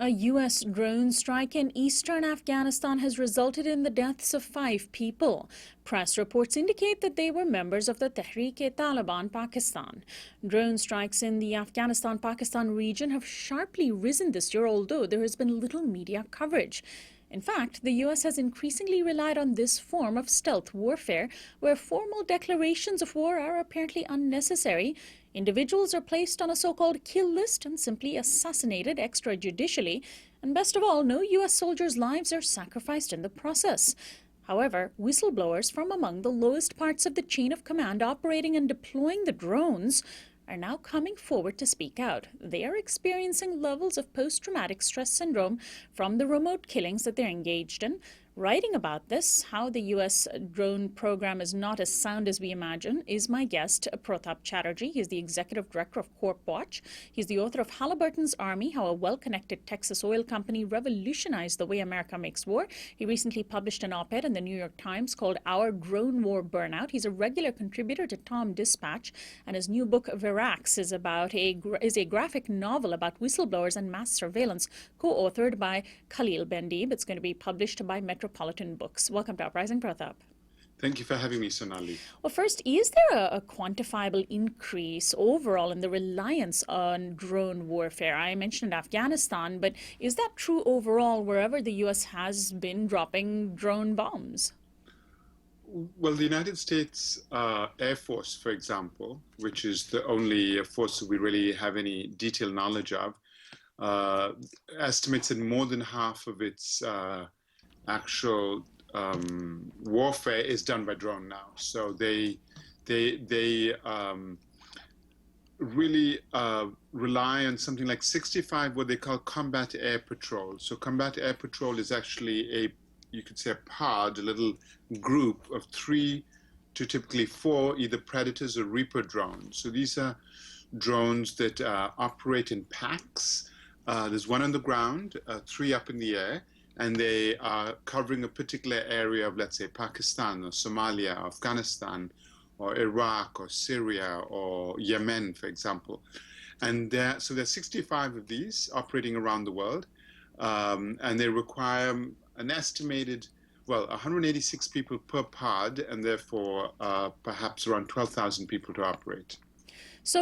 A U.S. drone strike in eastern Afghanistan has resulted in the deaths of 5 people. Press reports indicate that they were members of the Tehreek-e-Taliban Pakistan. Drone strikes in the Afghanistan-Pakistan region have sharply risen this year, although there has been little media coverage. In fact, the U.S. has increasingly relied on this form of stealth warfare, where formal declarations of war are apparently unnecessary. Individuals are placed on a so-called kill list and simply assassinated extrajudicially. And best of all, no U.S. soldiers' lives are sacrificed in the process. However, whistleblowers from among the lowest parts of the chain of command operating and deploying the drones are now coming forward to speak out. They are experiencing levels of post-traumatic stress syndrome from the remote killings that they're engaged in. Writing about this, how the U.S. drone program is not as sound as we imagine, is my guest, Pratap Chatterjee. He's the executive director of Corp Watch. He's the author of Halliburton's Army, How a Well-Connected Texas Oil Company Revolutionized the Way America Makes War. He recently published an op-ed in the New York Times called Our Drone War Burnout. He's a regular contributor to Tom Dispatch, and his new book, Verax, is a graphic novel about whistleblowers and mass surveillance, co-authored by Khalil Bendib. It's going to be published by Metropolitan Books. Welcome to Uprising, Pratap. Thank you for having me, Sonali. Well, first, is there a quantifiable increase overall in the reliance on drone warfare? I mentioned Afghanistan, but is that true overall wherever the U.S. has been dropping drone bombs? Well, the United States Air Force, for example, which is the only force that we really have any detailed knowledge of, estimates that more than half of its actual warfare is done by drone now. So they really rely on something like 65 what they call combat air patrol. So combat air patrol is actually you could say a pod, a little group of 3 to typically 4 either Predators or Reaper drones. So these are drones that operate in packs. There's 1 on the ground, 3 up in the air, and they are covering a particular area of, let's say, Pakistan or Somalia, or Afghanistan, or Iraq, or Syria, or Yemen, for example. And so there's 65 of these operating around the world, and they require an estimated, 186 people per pod, and therefore perhaps around 12,000 people to operate.